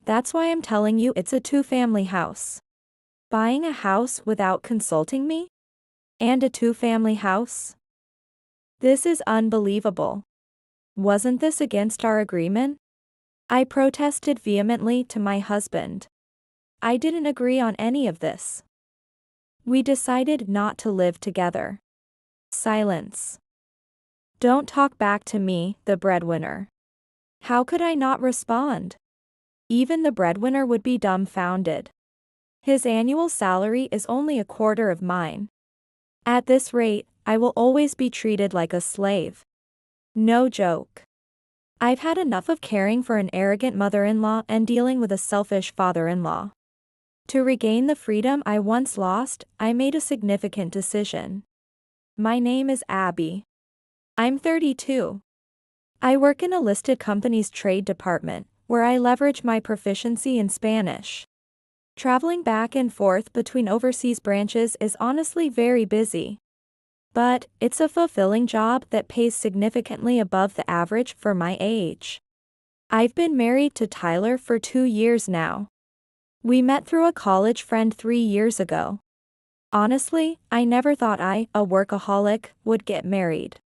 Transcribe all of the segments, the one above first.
That's why I'm telling you it's a two-family house. Buying a house without consulting me? And a two-family house? This is unbelievable. Wasn't this against our agreement? I protested vehemently to my husband. I didn't agree on any of this. We decided not to live together. Silence. Don't talk back to me, the breadwinner. How could I not respond? Even the breadwinner would be dumbfounded. His annual salary is only a quarter of mine. At this rate, I will always be treated like a slave. No joke. I've had enough of caring for an arrogant mother-in-law and dealing with a selfish father-in-law. To regain the freedom I once lost, I made a significant decision. My name is Abby. I'm 32. I work in a listed company's trade department, where I leverage my proficiency in Spanish. Traveling back and forth between overseas branches is honestly very busy. But it's a fulfilling job that pays significantly above the average for my age. I've been married to Tyler for 2 years now. We met through a college friend 3 years ago. Honestly, I never thought I, a workaholic, would get married.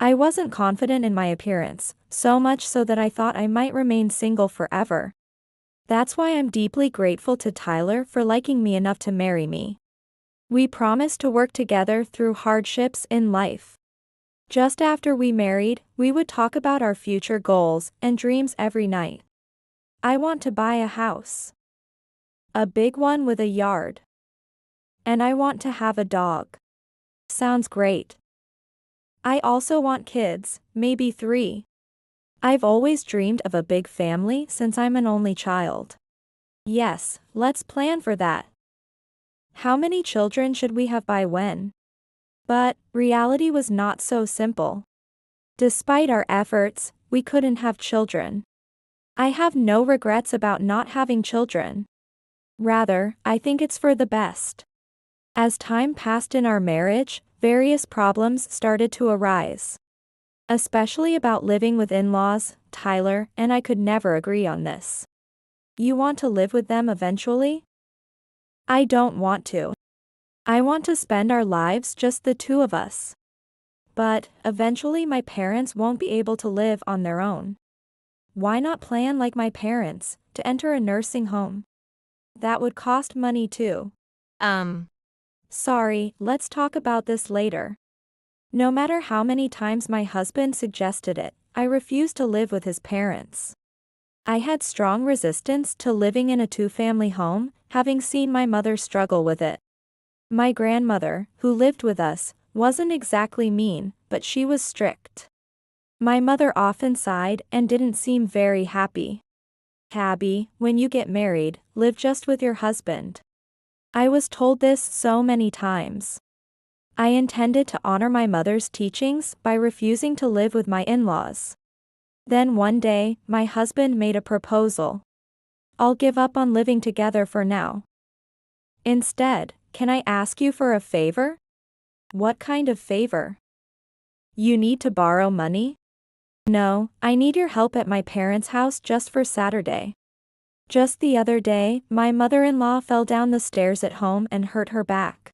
I wasn't confident in my appearance, so much so that I thought I might remain single forever. That's why I'm deeply grateful to Tyler for liking me enough to marry me. We promised to work together through hardships in life. Just after we married, we would talk about our future goals and dreams every night. I want to buy a house. A big one with a yard. And I want to have a dog. Sounds great. I also want kids, maybe 3. I've always dreamed of a big family since I'm an only child. Yes, let's plan for that. How many children should we have by when? But reality was not so simple. Despite our efforts, we couldn't have children. I have no regrets about not having children. Rather, I think it's for the best. As time passed in our marriage, various problems started to arise. Especially about living with in-laws. Tyler and I could never agree on this. You want to live with them eventually? I don't want to. I want to spend our lives just the two of us. But, eventually my parents won't be able to live on their own. Why not plan like my parents, to enter a nursing home? That would cost money too. Sorry, let's talk about this later. No matter how many times my husband suggested it, I refused to live with his parents. I had strong resistance to living in a two-family home, having seen my mother struggle with it. My grandmother, who lived with us, wasn't exactly mean, but she was strict. My mother often sighed and didn't seem very happy. Abby, when you get married, live just with your husband. I was told this so many times. I intended to honor my mother's teachings by refusing to live with my in-laws. Then one day, my husband made a proposal. I'll give up on living together for now. Instead, can I ask you for a favor? What kind of favor? You need to borrow money? No, I need your help at my parents' house just for Saturday. Just the other day, my mother-in-law fell down the stairs at home and hurt her back,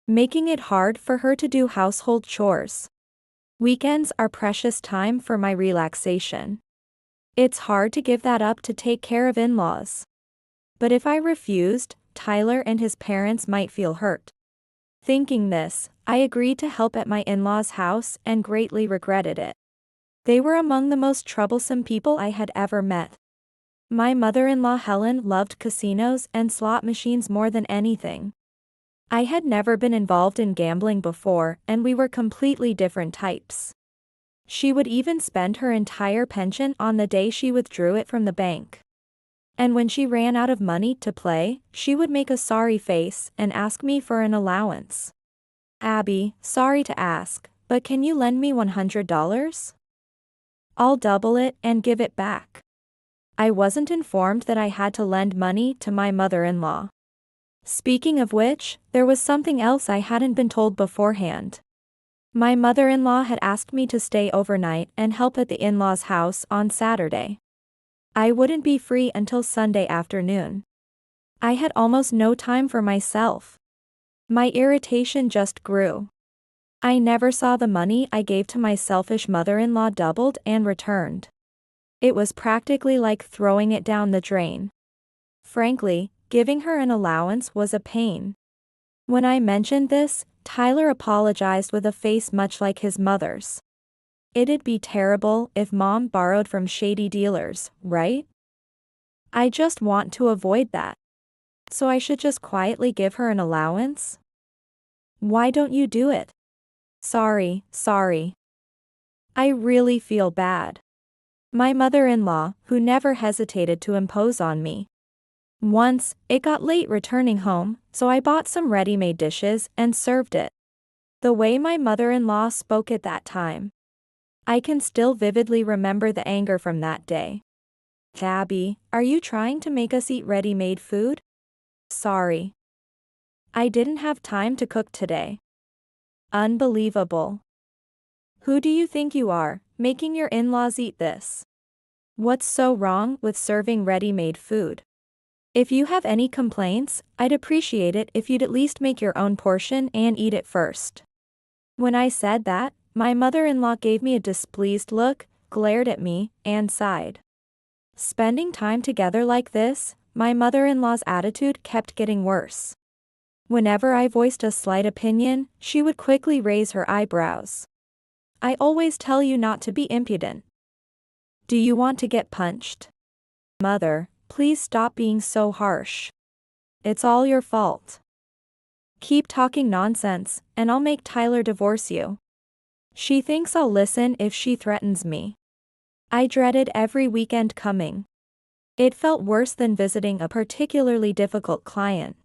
making it hard for her to do household chores. Weekends are precious time for my relaxation. It's hard to give that up to take care of in-laws. But if I refused, Tyler and his parents might feel hurt. Thinking this, I agreed to help at my in-laws' house and greatly regretted it. They were among the most troublesome people I had ever met. My mother-in-law Helen loved casinos and slot machines more than anything. I had never been involved in gambling before, and we were completely different types. She would even spend her entire pension on the day she withdrew it from the bank. And when she ran out of money to play, she would make a sorry face and ask me for an allowance. Abby, sorry to ask, but can you lend me $100? I'll double it and give it back. I wasn't informed that I had to lend money to my mother-in-law. Speaking of which, there was something else I hadn't been told beforehand. My mother-in-law had asked me to stay overnight and help at the in-laws' house on Saturday. I wouldn't be free until Sunday afternoon. I had almost no time for myself. My irritation just grew. I never saw the money I gave to my selfish mother-in-law doubled and returned. It was practically like throwing it down the drain. Frankly, giving her an allowance was a pain. When I mentioned this, Tyler apologized with a face much like his mother's. It'd be terrible if Mom borrowed from shady dealers, right? I just want to avoid that. So I should just quietly give her an allowance? Why don't you do it? Sorry. I really feel bad. My mother-in-law, who never hesitated to impose on me. Once, it got late returning home, so I bought some ready-made dishes and served it. The way my mother-in-law spoke at that time. I can still vividly remember the anger from that day. Abby, are you trying to make us eat ready-made food? Sorry. I didn't have time to cook today. Unbelievable. Who do you think you are, making your in-laws eat this? What's so wrong with serving ready-made food? If you have any complaints, I'd appreciate it if you'd at least make your own portion and eat it first. When I said that, my mother-in-law gave me a displeased look, glared at me, and sighed. Spending time together like this, my mother-in-law's attitude kept getting worse. Whenever I voiced a slight opinion, she would quickly raise her eyebrows. I always tell you not to be impudent. Do you want to get punched? Mother, please stop being so harsh. It's all your fault. Keep talking nonsense, and I'll make Tyler divorce you. She thinks I'll listen if she threatens me. I dreaded every weekend coming. It felt worse than visiting a particularly difficult client.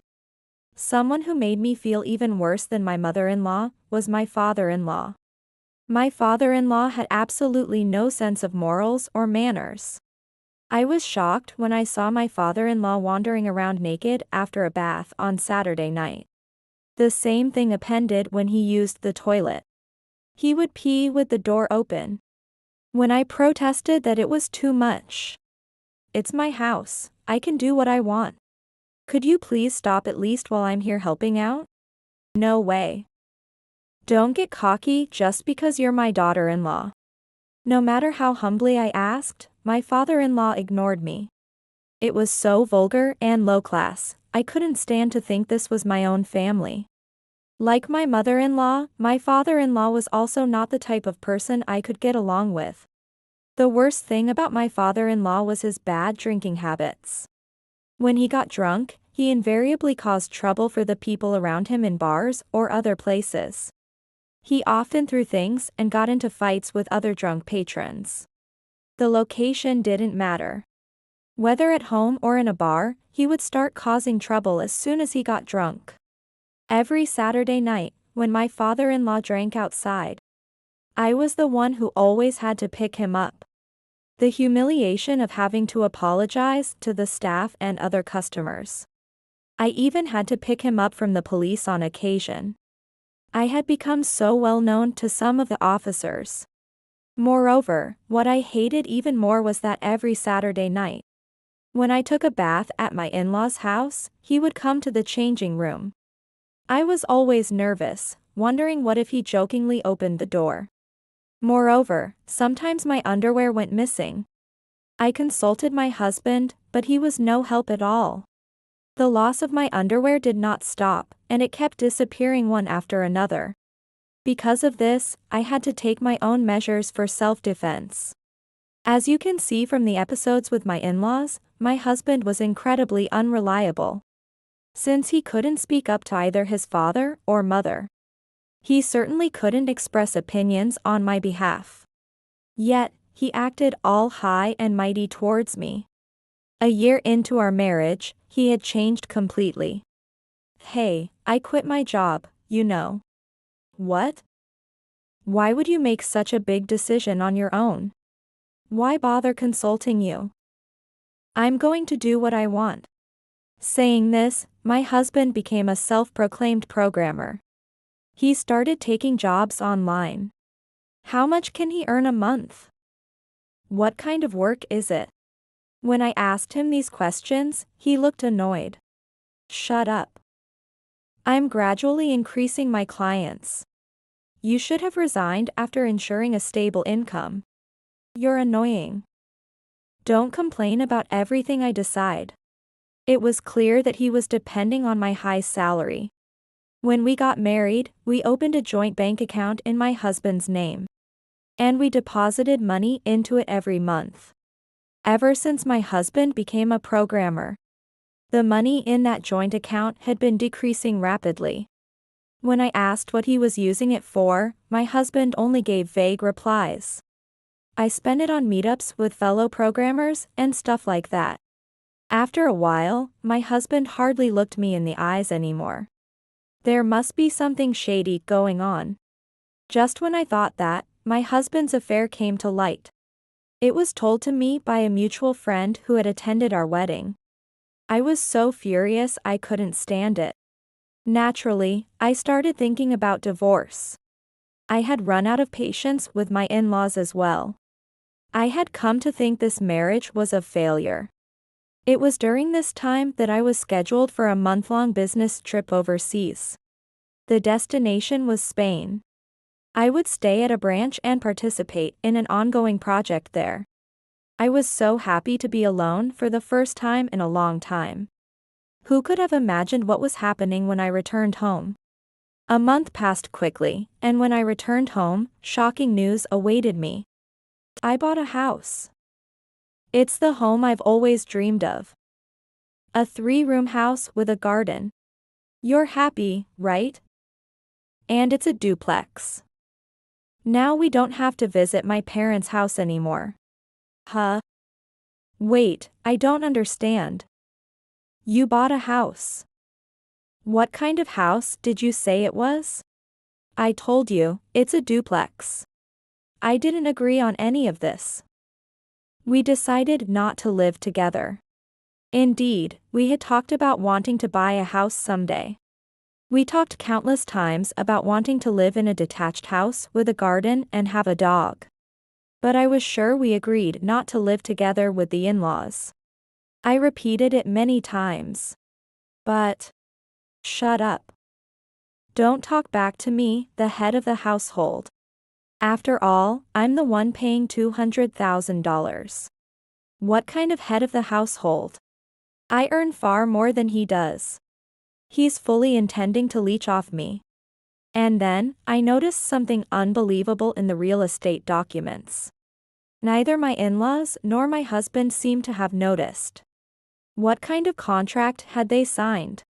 Someone who made me feel even worse than my mother-in-law was my father-in-law. My father-in-law had absolutely no sense of morals or manners. I was shocked when I saw my father-in-law wandering around naked after a bath on Saturday night. The same thing appended when he used the toilet. He would pee with the door open. When I protested that it was too much. It's my house, I can do what I want. Could you please stop at least while I'm here helping out? No way. Don't get cocky just because you're my daughter-in-law. No matter how humbly I asked, my father-in-law ignored me. It was so vulgar and low-class, I couldn't stand to think this was my own family. Like my mother-in-law, my father-in-law was also not the type of person I could get along with. The worst thing about my father-in-law was his bad drinking habits. When he got drunk, he invariably caused trouble for the people around him in bars or other places. He often threw things and got into fights with other drunk patrons. The location didn't matter. Whether at home or in a bar, he would start causing trouble as soon as he got drunk. Every Saturday night, when my father-in-law drank outside, I was the one who always had to pick him up. The humiliation of having to apologize to the staff and other customers. I even had to pick him up from the police on occasion. I had become so well known to some of the officers. Moreover, what I hated even more was that every Saturday night, when I took a bath at my in-laws' house, he would come to the changing room. I was always nervous, wondering what if he jokingly opened the door. Moreover, sometimes my underwear went missing. I consulted my husband, but he was no help at all. The loss of my underwear did not stop, and it kept disappearing one after another. Because of this, I had to take my own measures for self-defense. As you can see from the episodes with my in-laws, my husband was incredibly unreliable. Since he couldn't speak up to either his father or mother, he certainly couldn't express opinions on my behalf. Yet, he acted all high and mighty towards me. A year into our marriage, he had changed completely. Hey, I quit my job, you know. What? Why would you make such a big decision on your own? Why bother consulting you? I'm going to do what I want. Saying this, my husband became a self-proclaimed programmer. He started taking jobs online. How much can he earn a month? What kind of work is it? When I asked him these questions, he looked annoyed. Shut up. I'm gradually increasing my clients. You should have resigned after ensuring a stable income. You're annoying. Don't complain about everything I decide. It was clear that he was depending on my high salary. When we got married, we opened a joint bank account in my husband's name. And we deposited money into it every month. Ever since my husband became a programmer, the money in that joint account had been decreasing rapidly. When I asked what he was using it for, my husband only gave vague replies. I spent it on meetups with fellow programmers and stuff like that. After a while, my husband hardly looked me in the eyes anymore. There must be something shady going on. Just when I thought that, my husband's affair came to light. It was told to me by a mutual friend who had attended our wedding. I was so furious I couldn't stand it. Naturally, I started thinking about divorce. I had run out of patience with my in-laws as well. I had come to think this marriage was a failure. It was during this time that I was scheduled for a month-long business trip overseas. The destination was Spain. I would stay at a branch and participate in an ongoing project there. I was so happy to be alone for the first time in a long time. Who could have imagined what was happening when I returned home? A month passed quickly, and when I returned home, shocking news awaited me. I bought a house. It's the home I've always dreamed of. A 3-room house with a garden. You're happy, right? And it's a duplex. Now we don't have to visit my parents' house anymore. Huh? Wait, I don't understand. You bought a house. What kind of house did you say it was? I told you, it's a duplex. I didn't agree on any of this. We decided not to live together. Indeed, we had talked about wanting to buy a house someday. We talked countless times about wanting to live in a detached house with a garden and have a dog. But I was sure we agreed not to live together with the in-laws. I repeated it many times. But... Shut up. Don't talk back to me, the head of the household. After all, I'm the one paying $200,000. What kind of head of the household? I earn far more than he does. He's fully intending to leech off me. And then, I noticed something unbelievable in the real estate documents. Neither my in-laws nor my husband seemed to have noticed. What kind of contract had they signed?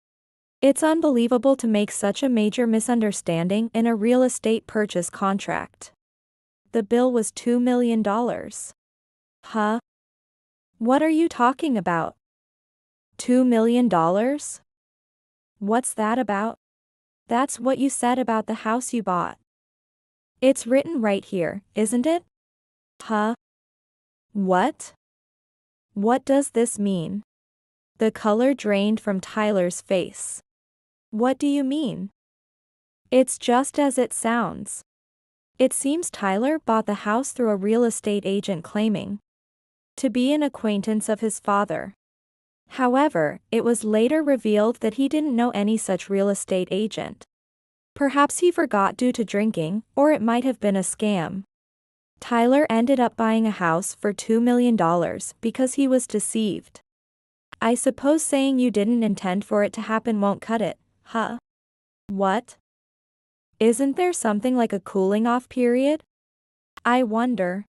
It's unbelievable to make such a major misunderstanding in a real estate purchase contract. The bill was $2 million. Huh? What are you talking about? $2 million? What's that about? That's what you said about the house you bought. It's written right here, isn't it? Huh? What? What does this mean? The color drained from Tyler's face. What do you mean? It's just as it sounds. It seems Tyler bought the house through a real estate agent claiming to be an acquaintance of his father. However, it was later revealed that he didn't know any such real estate agent. Perhaps he forgot due to drinking, or it might have been a scam. Tyler ended up buying a house for $2 million because he was deceived. I suppose saying you didn't intend for it to happen won't cut it, huh? What? Isn't there something like a cooling-off period? I wonder.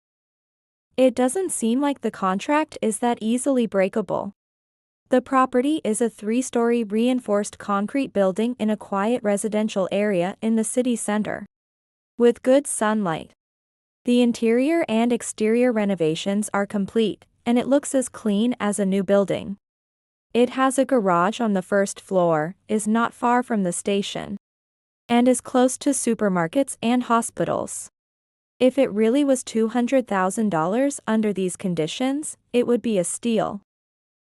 It doesn't seem like the contract is that easily breakable. The property is a 3-story reinforced concrete building in a quiet residential area in the city center. With good sunlight. The interior and exterior renovations are complete, and it looks as clean as a new building. It has a garage on the first floor, is not far from the station, and is close to supermarkets and hospitals. If it really was $200,000 under these conditions, it would be a steal.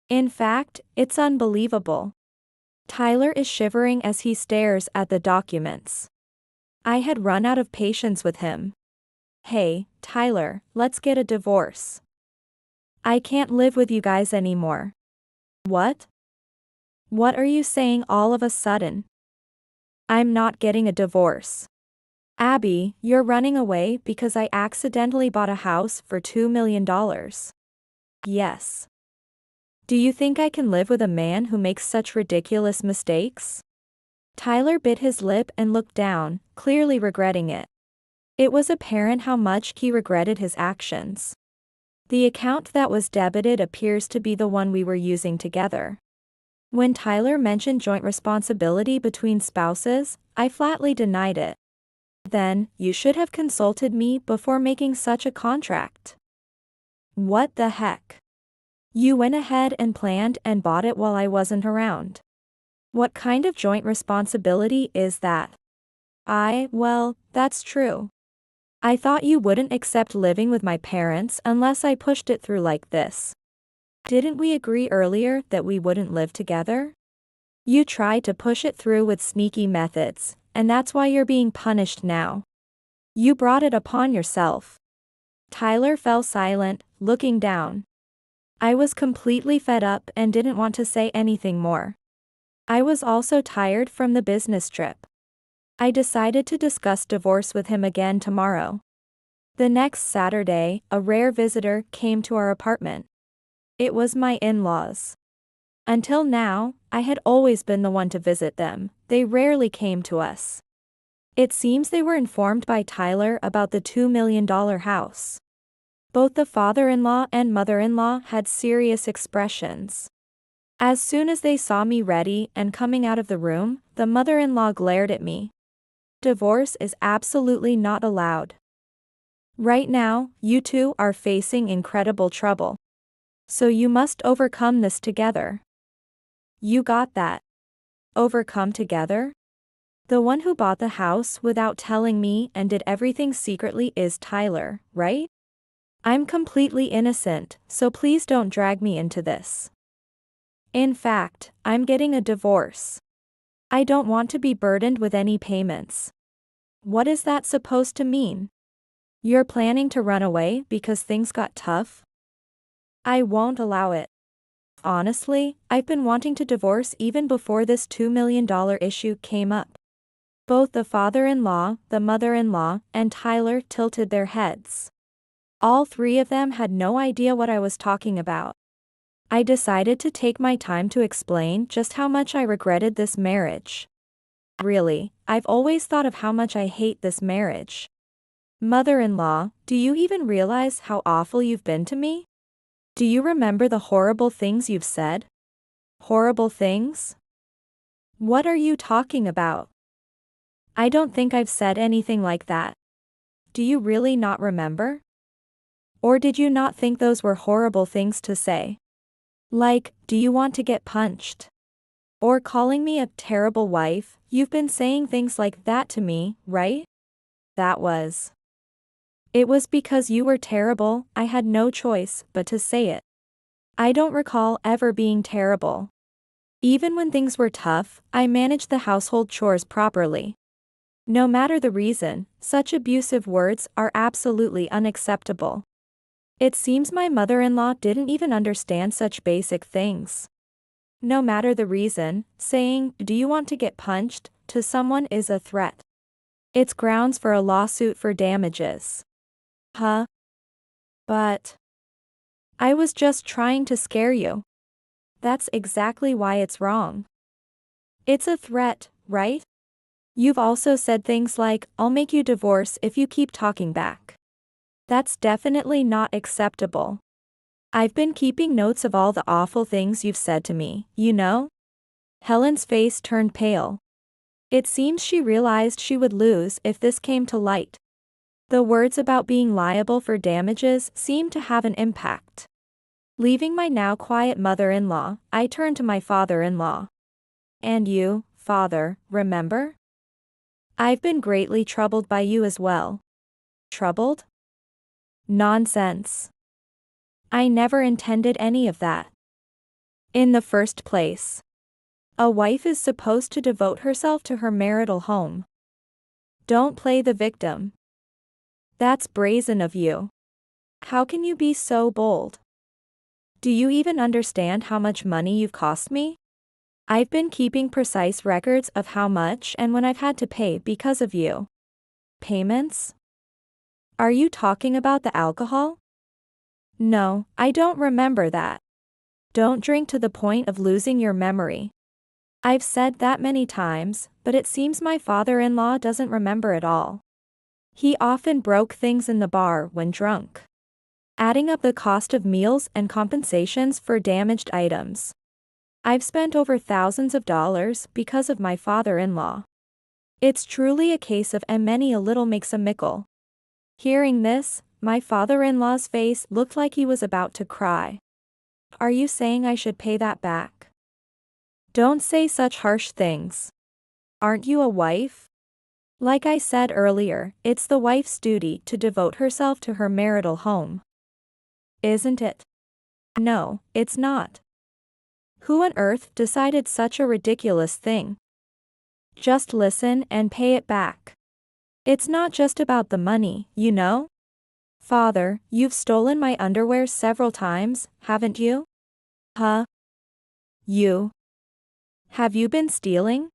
In fact, it's unbelievable. Tyler is shivering as he stares at the documents. I had run out of patience with him. Hey, Tyler, let's get a divorce. I can't live with you guys anymore. What? What are you saying all of a sudden? I'm not getting a divorce. Abby, you're running away because I accidentally bought a house for $2 million. Yes. Do you think I can live with a man who makes such ridiculous mistakes? Tyler bit his lip and looked down, clearly regretting it. It was apparent how much he regretted his actions. The account that was debited appears to be the one we were using together. When Tyler mentioned joint responsibility between spouses, I flatly denied it. Then, you should have consulted me before making such a contract. What the heck? You went ahead and planned and bought it while I wasn't around. What kind of joint responsibility is that? Well, that's true. I thought you wouldn't accept living with my parents unless I pushed it through like this. Didn't we agree earlier that we wouldn't live together? You tried to push it through with sneaky methods, and that's why you're being punished now. You brought it upon yourself. Tyler fell silent, looking down. I was completely fed up and didn't want to say anything more. I was also tired from the business trip. I decided to discuss divorce with him again tomorrow. The next Saturday, a rare visitor came to our apartment. It was my in-laws. Until now, I had always been the one to visit them. They rarely came to us. It seems they were informed by Tyler about the $2 million house. Both the father-in-law and mother-in-law had serious expressions. As soon as they saw me ready and coming out of the room, the mother-in-law glared at me. Divorce is absolutely not allowed. Right now, you two are facing incredible trouble. So you must overcome this together. You got that? Overcome together? The one who bought the house without telling me and did everything secretly is Tyler, right? I'm completely innocent, so please don't drag me into this. In fact, I'm getting a divorce. I don't want to be burdened with any payments. What is that supposed to mean? You're planning to run away because things got tough? I won't allow it. Honestly, I've been wanting to divorce even before this $2 million issue came up. Both the father-in-law, the mother-in-law, and Tyler tilted their heads. All three of them had no idea what I was talking about. I decided to take my time to explain just how much I regretted this marriage. Really, I've always thought of how much I hate this marriage. Mother-in-law, do you even realize how awful you've been to me? Do you remember the horrible things you've said? Horrible things? What are you talking about? I don't think I've said anything like that. Do you really not remember? Or did you not think those were horrible things to say? Like, do you want to get punched? Or calling me a terrible wife? You've been saying things like that to me, right? It was because you were terrible, I had no choice but to say it. I don't recall ever being terrible. Even when things were tough, I managed the household chores properly. No matter the reason, such abusive words are absolutely unacceptable. It seems my mother-in-law didn't even understand such basic things. No matter the reason, saying, "Do you want to get punched?" to someone is a threat. It's grounds for a lawsuit for damages. Huh? But I was just trying to scare you. That's exactly why it's wrong. It's a threat, right? You've also said things like, "I'll make you divorce if you keep talking back." That's definitely not acceptable. I've been keeping notes of all the awful things you've said to me, you know? Helen's face turned pale. It seems she realized she would lose if this came to light. The words about being liable for damages seemed to have an impact. Leaving my now quiet mother-in-law, I turned to my father-in-law. And you, father, remember? I've been greatly troubled by you as well. Troubled? Nonsense. I never intended any of that. In the first place, a wife is supposed to devote herself to her marital home. Don't play the victim. That's brazen of you. How can you be so bold? Do you even understand how much money you've cost me? I've been keeping precise records of how much and when I've had to pay because of you. Payments? Are you talking about the alcohol? No, I don't remember that. Don't drink to the point of losing your memory. I've said that many times, but it seems my father-in-law doesn't remember it all. He often broke things in the bar when drunk, adding up the cost of meals and compensations for damaged items. I've spent over thousands of dollars because of my father-in-law. It's truly a case of "and many a little makes a mickle." Hearing this, my father-in-law's face looked like he was about to cry. Are you saying I should pay that back? Don't say such harsh things. Aren't you a wife? Like I said earlier, it's the wife's duty to devote herself to her marital home. Isn't it? No, it's not. Who on earth decided such a ridiculous thing? Just listen and pay it back. It's not just about the money, you know? Father, you've stolen my underwear several times, haven't you? Huh? You? Have you been stealing?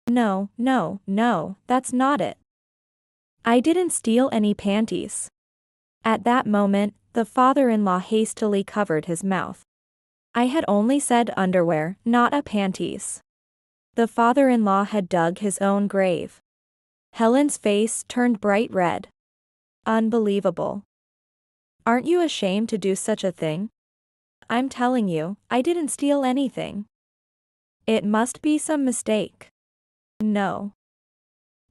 No, that's not it. I didn't steal any panties. At that moment, the father-in-law hastily covered his mouth. I had only said underwear, not a panties. The father-in-law had dug his own grave. Helen's face turned bright red. Unbelievable. Aren't you ashamed to do such a thing? I'm telling you, I didn't steal anything. It must be some mistake. No.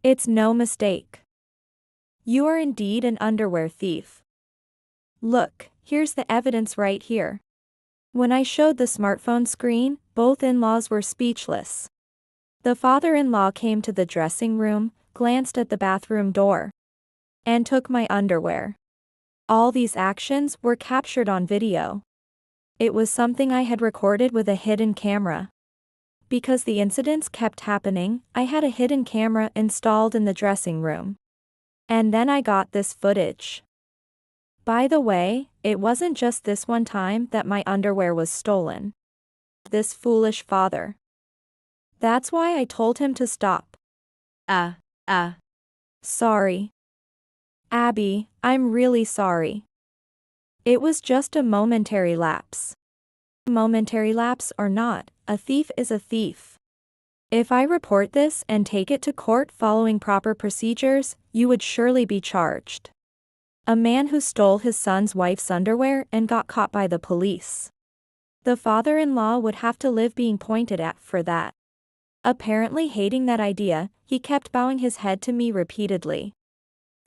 It's no mistake. You are indeed an underwear thief. Look, here's the evidence right here. When I showed the smartphone screen, both in-laws were speechless. The father-in-law came to the dressing room, glanced at the bathroom door, and took my underwear. All these actions were captured on video. It was something I had recorded with a hidden camera. Because the incidents kept happening, I had a hidden camera installed in the dressing room. And then I got this footage. By the way, it wasn't just this one time that my underwear was stolen. This foolish father. That's why I told him to stop. Sorry. Abby, I'm really sorry. It was just a momentary lapse. Momentary lapse or not, a thief is a thief. If I report this and take it to court following proper procedures, you would surely be charged. A man who stole his son's wife's underwear and got caught by the police. The father-in-law would have to live being pointed at for that. Apparently hating that idea, he kept bowing his head to me repeatedly.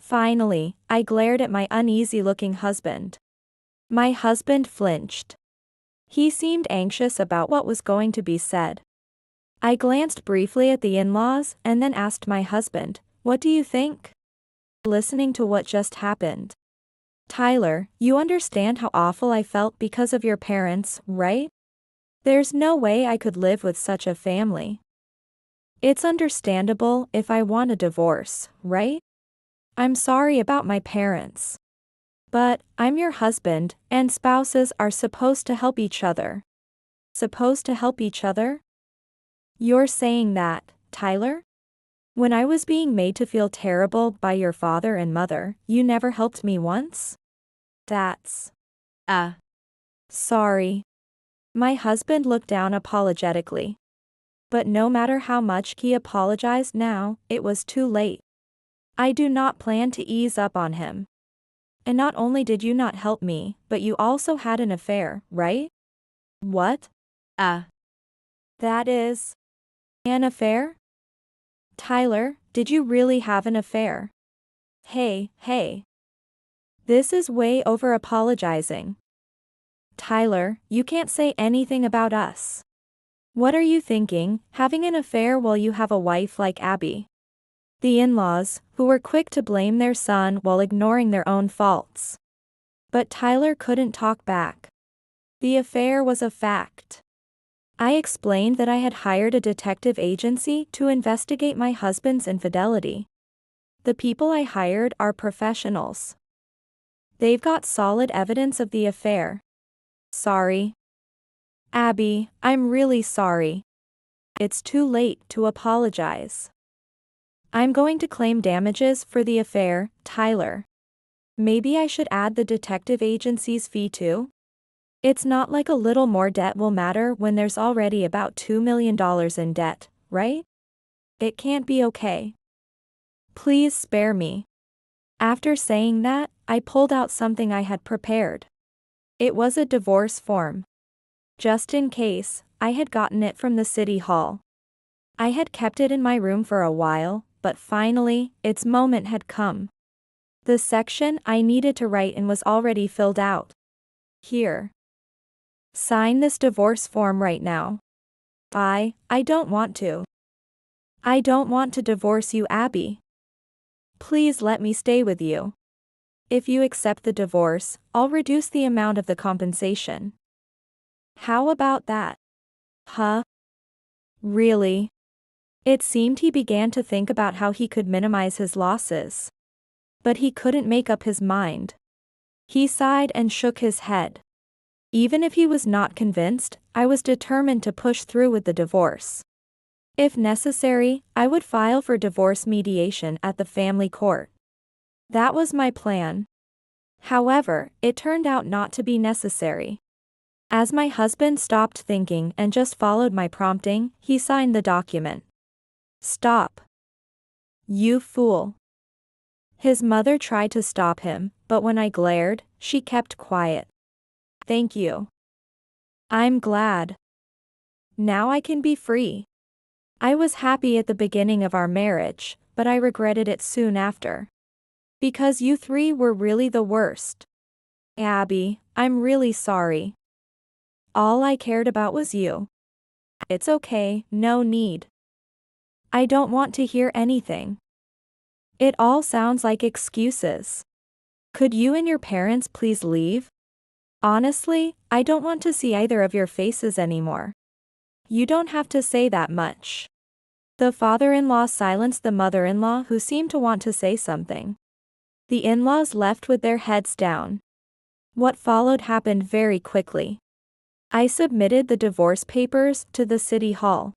Finally, I glared at my uneasy-looking husband. My husband flinched. He seemed anxious about what was going to be said. I glanced briefly at the in-laws and then asked my husband, "What do you think?" Listening to what just happened. Tyler, you understand how awful I felt because of your parents, right? There's no way I could live with such a family. It's understandable if I want a divorce, right? I'm sorry about my parents. But, I'm your husband, and spouses are supposed to help each other. Supposed to help each other? You're saying that, Tyler? When I was being made to feel terrible by your father and mother, you never helped me once? That's... Sorry. My husband looked down apologetically. But no matter how much he apologized now, it was too late. I do not plan to ease up on him. And not only did you not help me, but you also had an affair, right? What? That is... an affair? Tyler, did you really have an affair? Hey. This is way over apologizing. Tyler, you can't say anything about us. What are you thinking, having an affair while you have a wife like Abby? The in-laws, who were quick to blame their son while ignoring their own faults. But Tyler couldn't talk back. The affair was a fact. I explained that I had hired a detective agency to investigate my husband's infidelity. The people I hired are professionals. They've got solid evidence of the affair. Sorry. Abby, I'm really sorry. It's too late to apologize. I'm going to claim damages for the affair, Tyler. Maybe I should add the detective agency's fee too? It's not like a little more debt will matter when there's already about $2 million in debt, right? It can't be okay. Please spare me. After saying that, I pulled out something I had prepared. It was a divorce form. Just in case, I had gotten it from the city hall. I had kept it in my room for a while, but finally, its moment had come. The section I needed to write in was already filled out. Here. Sign this divorce form right now. I don't want to. I don't want to divorce you, Abby. Please let me stay with you. If you accept the divorce, I'll reduce the amount of the compensation. How about that? Huh? Really? It seemed he began to think about how he could minimize his losses. But he couldn't make up his mind. He sighed and shook his head. Even if he was not convinced, I was determined to push through with the divorce. If necessary, I would file for divorce mediation at the family court. That was my plan. However, it turned out not to be necessary. As my husband stopped thinking and just followed my prompting, he signed the document. Stop. You fool. His mother tried to stop him, but when I glared, she kept quiet. Thank you. I'm glad. Now I can be free. I was happy at the beginning of our marriage, but I regretted it soon after. Because you three were really the worst. Abby, I'm really sorry. All I cared about was you. It's okay, no need. I don't want to hear anything. It all sounds like excuses. Could you and your parents please leave? Honestly, I don't want to see either of your faces anymore. You don't have to say that much. The father-in-law silenced the mother-in-law who seemed to want to say something. The in-laws left with their heads down. What followed happened very quickly. I submitted the divorce papers to the city hall.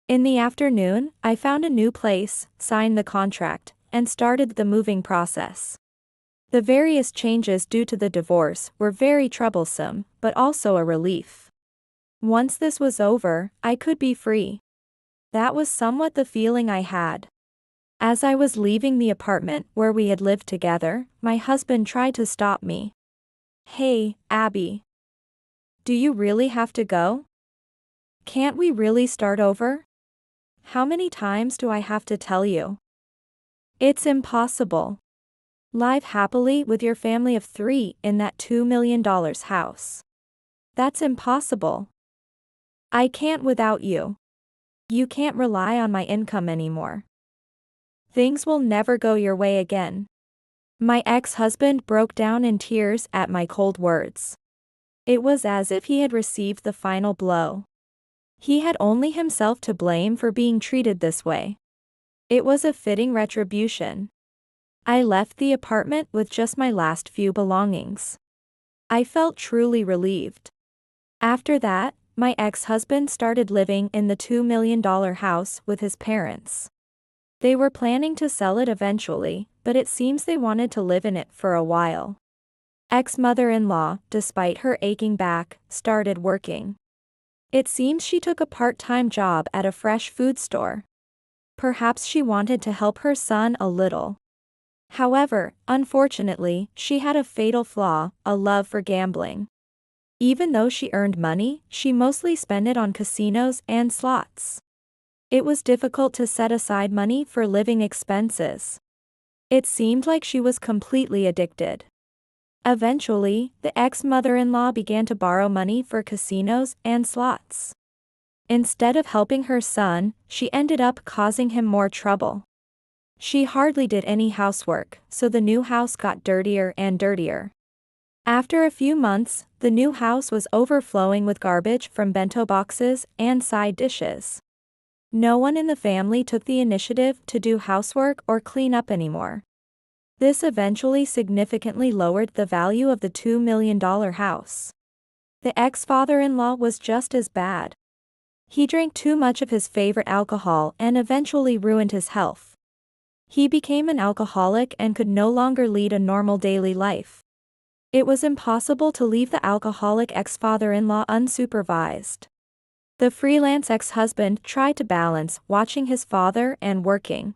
In the afternoon, I found a new place, signed the contract, and started the moving process. The various changes due to the divorce were very troublesome, but also a relief. Once this was over, I could be free. That was somewhat the feeling I had. As I was leaving the apartment where we had lived together, my husband tried to stop me. Hey, Abby. Do you really have to go? Can't we really start over? How many times do I have to tell you? It's impossible. Live happily with your family of 3 in that $2 million house. That's impossible. I can't without you. You can't rely on my income anymore. Things will never go your way again. My ex-husband broke down in tears at my cold words. It was as if he had received the final blow. He had only himself to blame for being treated this way. It was a fitting retribution. I left the apartment with just my last few belongings. I felt truly relieved. After that, my ex-husband started living in the $2 million house with his parents. They were planning to sell it eventually, but it seems they wanted to live in it for a while. Ex-mother-in-law, despite her aching back, started working. It seems she took a part-time job at a fresh food store. Perhaps she wanted to help her son a little. However, unfortunately, she had a fatal flaw, a love for gambling. Even though she earned money, she mostly spent it on casinos and slots. It was difficult to set aside money for living expenses. It seemed like she was completely addicted. Eventually, the ex-mother-in-law began to borrow money for casinos and slots. Instead of helping her son, she ended up causing him more trouble. She hardly did any housework, so the new house got dirtier and dirtier. After a few months, the new house was overflowing with garbage from bento boxes and side dishes. No one in the family took the initiative to do housework or clean up anymore. This eventually significantly lowered the value of the $2 million house. The ex-father-in-law was just as bad. He drank too much of his favorite alcohol and eventually ruined his health. He became an alcoholic and could no longer lead a normal daily life. It was impossible to leave the alcoholic ex-father-in-law unsupervised. The freelance ex-husband tried to balance watching his father and working.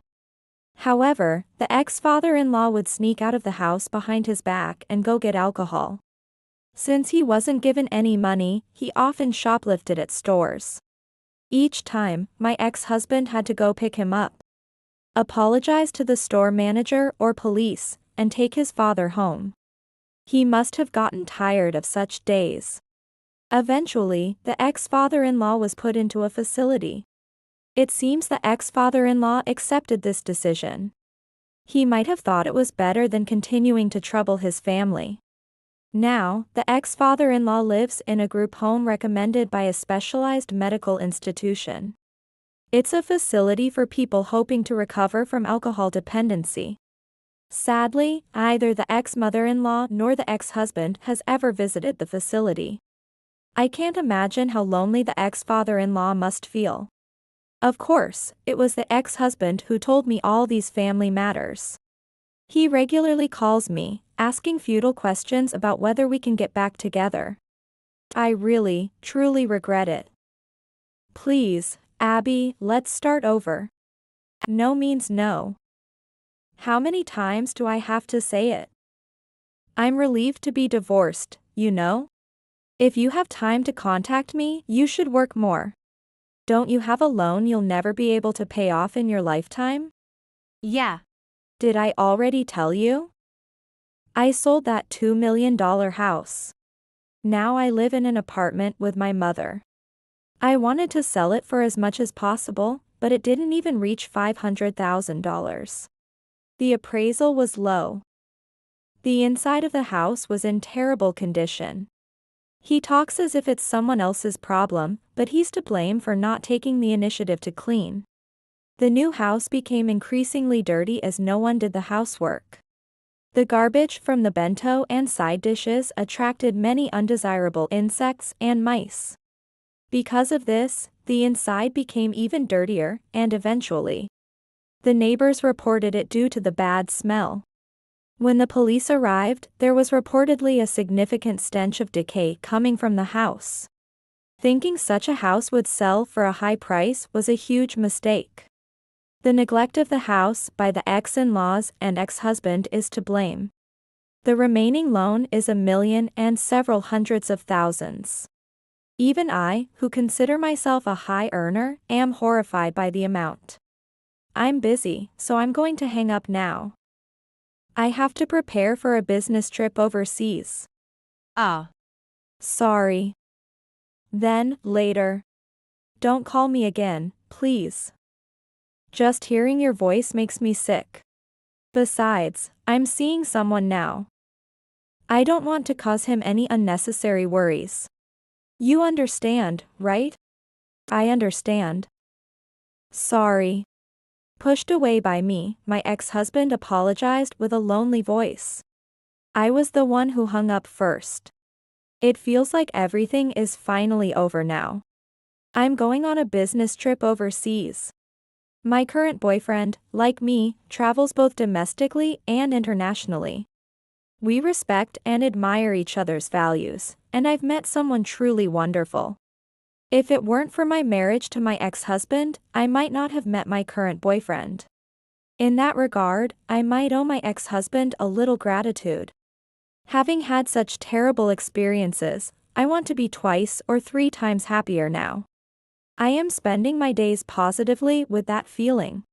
However, the ex-father-in-law would sneak out of the house behind his back and go get alcohol. Since he wasn't given any money, he often shoplifted at stores. Each time, my ex-husband had to go pick him up, apologize to the store manager or police, and take his father home. He must have gotten tired of such days. Eventually, the ex-father-in-law was put into a facility. It seems the ex-father-in-law accepted this decision. He might have thought it was better than continuing to trouble his family. Now, the ex-father-in-law lives in a group home recommended by a specialized medical institution. It's a facility for people hoping to recover from alcohol dependency. Sadly, neither the ex-mother-in-law nor the ex-husband has ever visited the facility. I can't imagine how lonely the ex-father-in-law must feel. Of course, it was the ex-husband who told me all these family matters. He regularly calls me, asking futile questions about whether we can get back together. I really, truly regret it. Please, Abby, let's start over. No means no. How many times do I have to say it? I'm relieved to be divorced, you know? If you have time to contact me, you should work more. Don't you have a loan you'll never be able to pay off in your lifetime? Yeah. Did I already tell you? I sold that $2 million house. Now I live in an apartment with my mother. I wanted to sell it for as much as possible, but it didn't even reach $500,000. The appraisal was low. The inside of the house was in terrible condition. He talks as if it's someone else's problem, but he's to blame for not taking the initiative to clean. The new house became increasingly dirty as no one did the housework. The garbage from the bento and side dishes attracted many undesirable insects and mice. Because of this, the inside became even dirtier, and eventually, the neighbors reported it due to the bad smell. When the police arrived, there was reportedly a significant stench of decay coming from the house. Thinking such a house would sell for a high price was a huge mistake. The neglect of the house by the ex-in-laws and ex-husband is to blame. The remaining loan is $1 million and several hundreds of thousands. Even I, who consider myself a high earner, am horrified by the amount. I'm busy, so I'm going to hang up now. I have to prepare for a business trip overseas. Sorry. Then, later. Don't call me again, please. Just hearing your voice makes me sick. Besides, I'm seeing someone now. I don't want to cause him any unnecessary worries. You understand, right? I understand. Sorry. Pushed away by me, my ex-husband apologized with a lonely voice. I was the one who hung up first. It feels like everything is finally over now. I'm going on a business trip overseas. My current boyfriend, like me, travels both domestically and internationally. We respect and admire each other's values, and I've met someone truly wonderful. If it weren't for my marriage to my ex-husband, I might not have met my current boyfriend. In that regard, I might owe my ex-husband a little gratitude. Having had such terrible experiences, I want to be 2 or 3 times happier now. I am spending my days positively with that feeling.